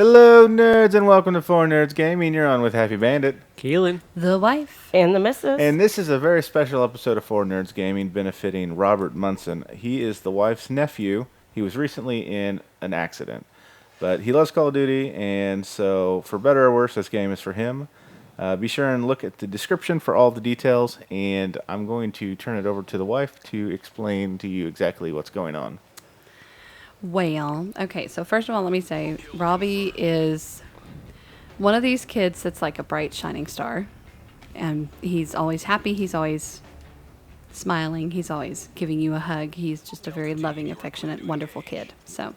Hello, nerds, and welcome to Four Nerds Gaming. You're on with Happy Bandit. Keelan. The wife. And the missus. And this is a very special episode of Four Nerds Gaming benefiting Robert Munson. He is the wife's nephew. He was recently in an accident. But he loves Call of Duty, and so for better or worse, this game is for him. Be sure and look at the description for all the details, and I'm going to turn it over to the wife to explain to you exactly what's going on. Well, okay, so first of all, let me say, Robby is one of these kids that's like a bright, shining star. And he's always happy. He's always smiling. He's always giving you a hug. He's just a very loving, affectionate, wonderful kid. So,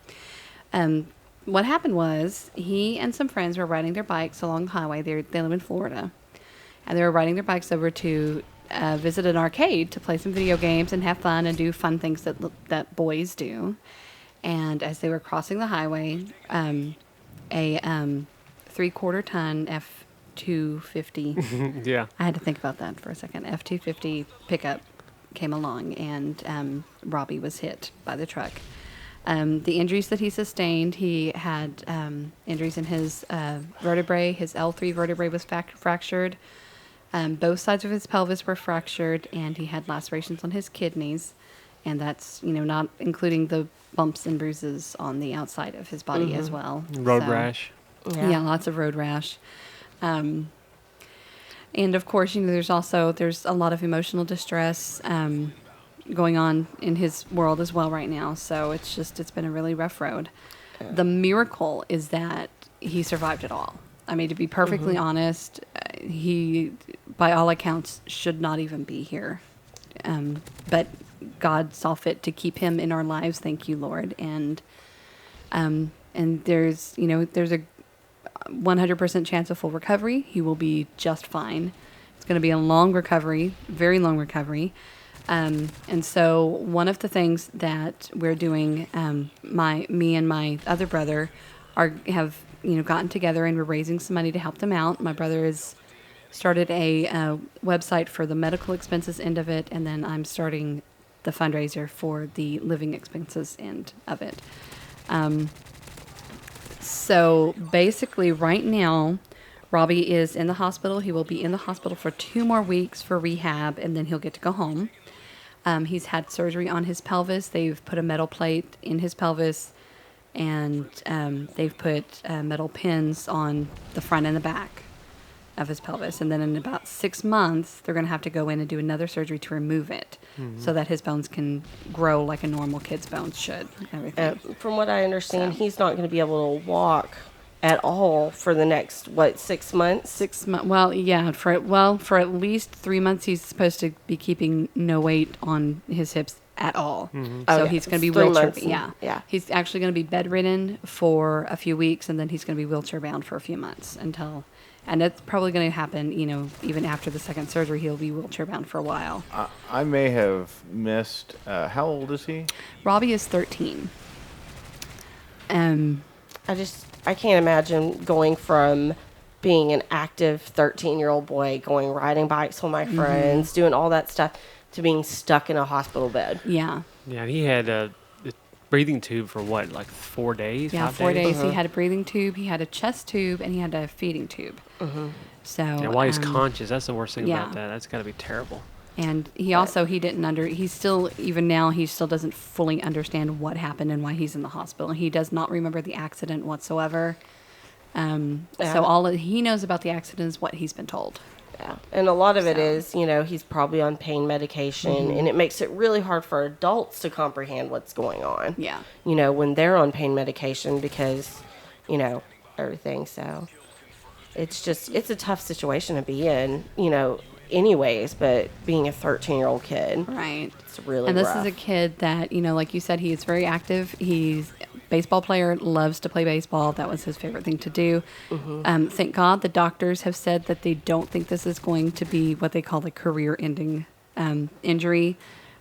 what happened was he and some friends were riding their bikes along the highway. They live in Florida. And they were riding their bikes over to visit an arcade to play some video games and have fun and do fun things that boys do. And as they were crossing the highway, a 3/4 ton F-250. Yeah. I had to think about that for a second. F-250 pickup came along, and Robby was hit by the truck. The injuries that he sustained, he had injuries in his vertebrae. His L3 vertebrae was fractured. Both sides of his pelvis were fractured, and he had lacerations on his kidneys. And that's, not including the bumps and bruises on the outside of his body as well. Road rash. Yeah, lots of road rash. And of course, there's a lot of emotional distress going on in his world as well right now. So it's been a really rough road. The miracle is that he survived it all. I mean, to be perfectly honest, he, by all accounts, should not even be here. But God saw fit to keep him in our lives. Thank you, Lord. And there's a 100% chance of full recovery. He will be just fine. It's going to be a long recovery, very long recovery. And so one of the things that we're doing, me and my other brother have gotten together, and we're raising some money to help them out. My brother has started a website for the medical expenses end of it, and then I'm starting the fundraiser for the living expenses end of it. So basically right now, Robby is in the hospital. He will be in the hospital for 2 more weeks for rehab, and then he'll get to go home. He's had surgery on his pelvis. They've put a metal plate in his pelvis, and they've put metal pins on the front and the back of his pelvis. And then in about 6 months, they're going to have to go in and do another surgery to remove it so that his bones can grow like a normal kid's bones should. Everything. From what I understand, he's not going to be able to walk at all for the next, 6 months? 6 months. Well, yeah. For at least 3 months, he's supposed to be keeping no weight on his hips at all. So he's going to be wheelchair. Yeah. He's actually going to be bedridden for a few weeks, and then he's going to be wheelchair bound for a few months until. And it's probably going to happen, even after the second surgery, he'll be wheelchair bound for a while. I may have missed. How old is he? Robby is 13. I can't imagine going from being an active 13-year-old boy, going riding bikes with my friends, doing all that stuff, to being stuck in a hospital bed. Yeah. Yeah, and he had a breathing tube for 4 days? Yeah, 5 4 days? days. He had a breathing tube, he had a chest tube, and he had a feeding tube. So. Yeah, while he's conscious, that's the worst thing about that. That's got to be terrible. And he still doesn't fully understand what happened and why he's in the hospital. He does not remember the accident whatsoever. So all he knows about the accident is what he's been told. Yeah, and a lot of it is, he's probably on pain medication, and it makes it really hard for adults to comprehend what's going on. Yeah. When they're on pain medication because, everything. So it's a tough situation to be in, anyways, but being a 13-year-old kid. Right. It's really And this rough. is a kid that, like you said, he is very active. He's a baseball player, loves to play baseball. That was his favorite thing to do. Thank God the doctors have said that they don't think this is going to be what they call a career-ending injury.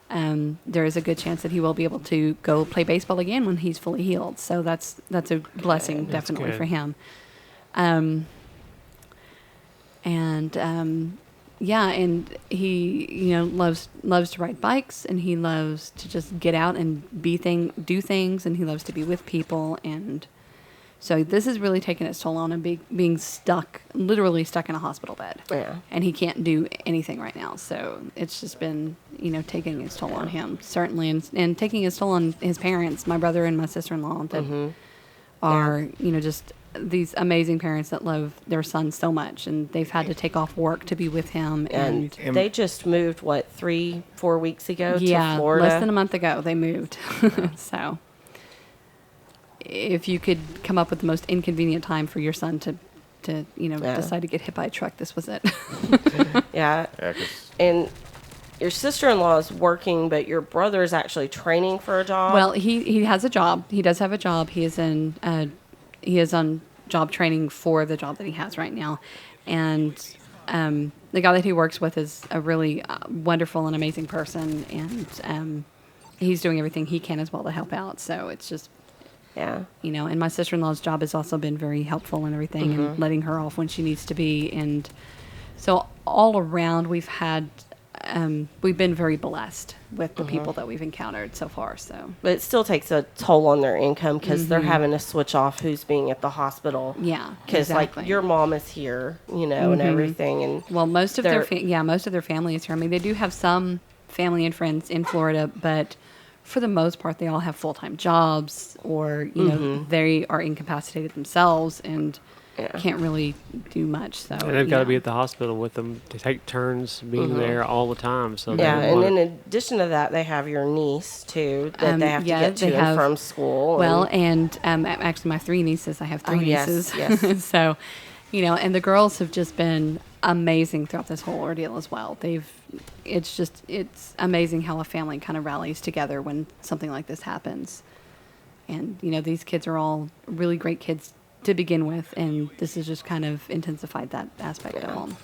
There is a good chance that he will be able to go play baseball again when he's fully healed. So that's a blessing, definitely, for him. Yeah, and he, loves to ride bikes, and he loves to just get out and do things, and he loves to be with people, and So this is really taking its toll on him, being stuck, literally stuck in a hospital bed. Yeah. And he can't do anything right now. So it's just been, taking its toll on him, certainly, and taking its toll on his parents, my brother and my sister-in-law, that are, just these amazing parents that love their son so much. And they've had to take off work to be with him. And they just moved, 3-4 weeks ago to Florida? Less than a month ago they moved. So if you could come up with the most inconvenient time for your son to decide to get hit by a truck, this was it. Yeah. And your sister-in-law is working, but your brother is actually training for a job? Well, he has a job. He does have a job. He is on job training for the job that he has right now. And the guy that he works with is a really wonderful and amazing person. And he's doing everything he can as well to help out. So it's just, and my sister-in-law's job has also been very helpful and everything, and letting her off when she needs to be. And so all around we've been very blessed with the people that we've encountered so far. So, but it still takes a toll on their income because they're having to switch off who's being at the hospital. Yeah, because like your mom is here, and everything, and well, most of their family is here. I mean, they do have some family and friends in Florida, but for the most part, they all have full-time jobs, or they are incapacitated themselves and can't really do much. So and they've got to be at the hospital with them to take turns being there all the time. So and in addition to that, they have your niece too that they have to get to and from school. Well, and actually, my 3 nieces. I have 3 nieces. Yes. So, and the girls have just been amazing throughout this whole ordeal as well. It's amazing how a family kind of rallies together when something like this happens. And, these kids are all really great kids to begin with, and this has just kind of intensified that aspect of them.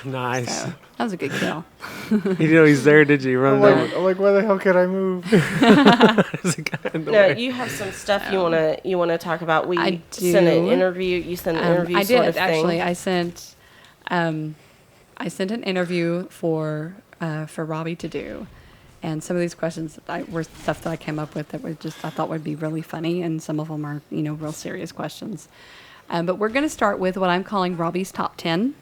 Nice. So, that was a good kill. You didn't know he's there, did you? Run down. I'm like, why the hell can I move? There's a guy in the No, way. you have some stuff you wanna talk about. We I do. sent an interview. You sent an interview. I sort did of thing. actually. I sent an interview for Robby to do, and some of these questions were stuff that I came up with that were just I thought would be really funny, and some of them are real serious questions. But we're going to start with what I'm calling Robby's top 10,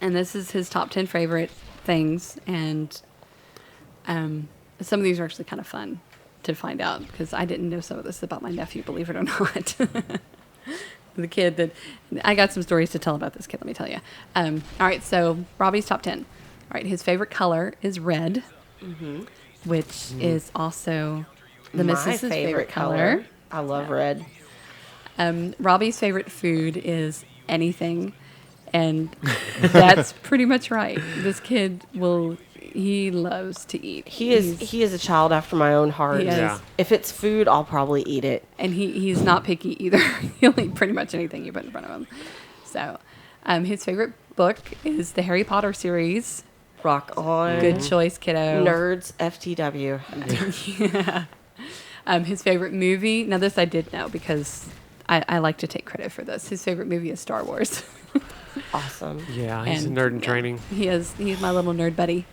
and this is his top 10 favorite things, and some of these are actually kind of fun to find out because I didn't know some of this about my nephew, believe it or not. The kid that I got some stories to tell about this kid. Let me tell you. All right, so Robby's top 10. All right, his favorite color is red, which is also the My missus's favorite color. I love red. Robby's favorite food is anything, and that's pretty much right. This kid he loves to eat. He is a child after my own heart. He is. Yeah. If it's food, I'll probably eat it. And he's not picky either. He'll eat pretty much anything you put in front of him. So, his favorite book is the Harry Potter series. Rock on. Good choice, kiddo. Nerds FTW. Yeah. His favorite movie. Now, this I did know because I like to take credit for this. His favorite movie is Star Wars. Awesome. Yeah, he's And, a nerd in yeah, training. He's my little nerd buddy.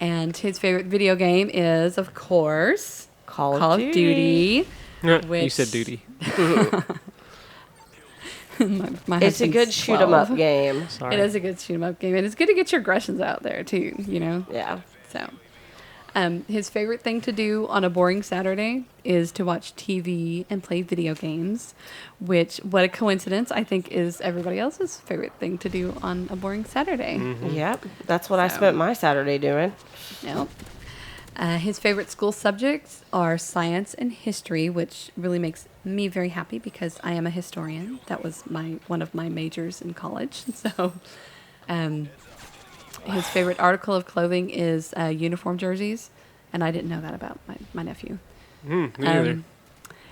And his favorite video game is, of course, Call of Duty. You Which- said duty. my It's a husband's good shoot 'em up 12. game. Sorry. It is a good shoot 'em up game, and it's good to get your aggressions out there too. Yeah. So, his favorite thing to do on a boring Saturday is to watch TV and play video games, which, what a coincidence, I think is everybody else's favorite thing to do on a boring Saturday. Yep. That's what I So- spent my Saturday doing. Yep. His favorite school subjects are science and history, which really makes me very happy because I am a historian. That was one of my majors in college. So, his favorite article of clothing is uniform jerseys, and I didn't know that about my nephew. Me neither.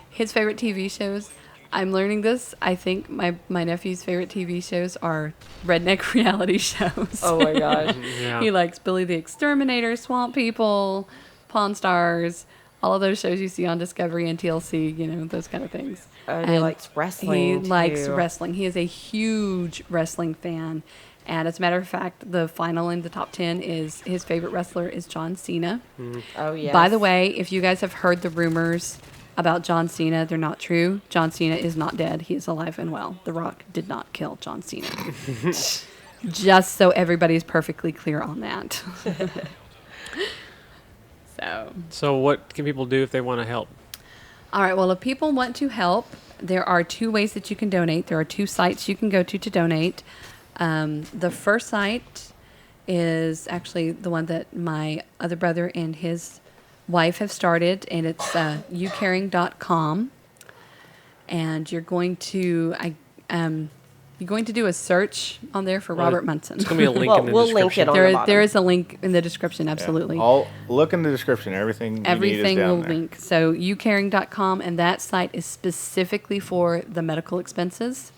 His favorite TV shows, I'm learning this. I think my nephew's favorite TV shows are redneck reality shows. Oh my gosh. Yeah. He likes Billy the Exterminator, Swamp People, Pawn Stars, all of those shows you see on Discovery and TLC, those kind of things. He likes wrestling. He likes too. wrestling. He is a huge wrestling fan. And as a matter of fact, the final in the top 10 is his favorite wrestler is John Cena. Oh, yes. By the way, if you guys have heard the rumors about John Cena, they're not true. John Cena is not dead. He is alive and well. The Rock did not kill John Cena. Just so everybody's perfectly clear on that. So what can people do if they want to help? All right. Well, if people want to help, there are 2 ways that you can donate. There are 2 sites you can go to donate. The first site is actually the one that my other brother and his wife have started, and it's youcaring.com. And you're going to do a search on there for Robert Munson. It's going to be a link in the We'll description. link it on the bottom. There is a link in the description, absolutely. Yeah. I'll look in the description. Everything you need is Everything down will there. link. So youcaring.com, and that site is specifically for the medical expenses.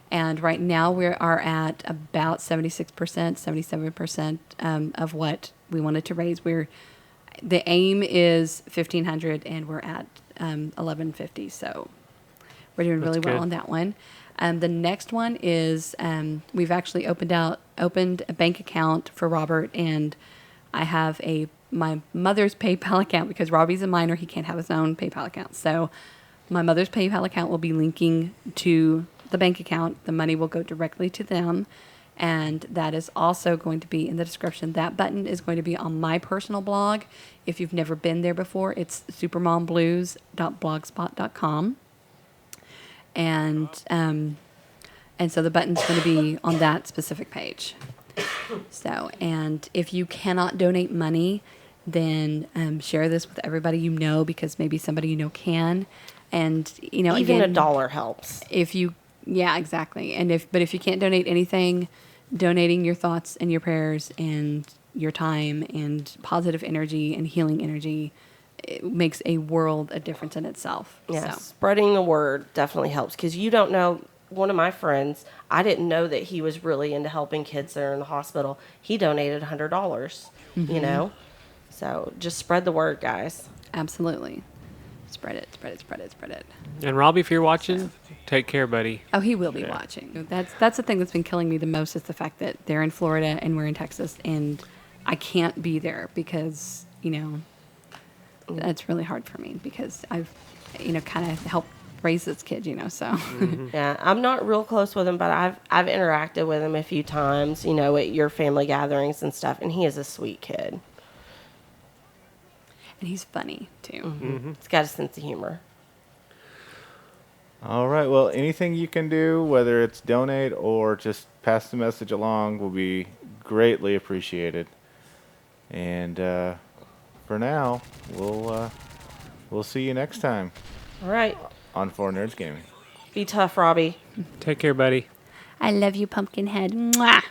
And right now we are at about 76%, 77% of what we wanted to raise. The aim is $1,500, and we're at $1,150. So we're doing really well good. on that one. The next one is we've actually opened a bank account for Robert, and I have my mother's PayPal account because Robbie's a minor. He can't have his own PayPal account. So my mother's PayPal account will be linking to the bank account. The money will go directly to them, and that is also going to be in the description. That button is going to be on my personal blog. If you've never been there before, it's supermomblues.blogspot.com. And so the button's going to be on that specific page. So, and if you cannot donate money, then share this with everybody you know, because maybe somebody you know can. And Even again, $1 helps. Yeah, exactly. And if you can't donate anything, donating your thoughts and your prayers and your time and positive energy and healing energy, it makes a world of difference in itself. Yeah, So. spreading the word definitely helps, because you don't know. One of my friends, I didn't know that he was really into helping kids that are in the hospital. He donated $100, So just spread the word, guys. Absolutely. Spread it, spread it, spread it, spread it. And Robby, if you're watching, take care, buddy. Oh, he will be watching. That's the thing that's been killing me the most, is the fact that they're in Florida and we're in Texas, and I can't be there because, that's really hard for me, because I've, kind of helped raise this kid, so. Yeah, I'm not real close with him, but I've interacted with him a few times, at your family gatherings and stuff, and he is a sweet kid. And he's funny, too. Mm-hmm. He's got a sense of humor. All right. Well, anything you can do, whether it's donate or just pass the message along, will be greatly appreciated. And for now, we'll see you next time All right. on Four Nerds Gaming. Be tough, Robby. Take care, buddy. I love you, Pumpkinhead. Mwah!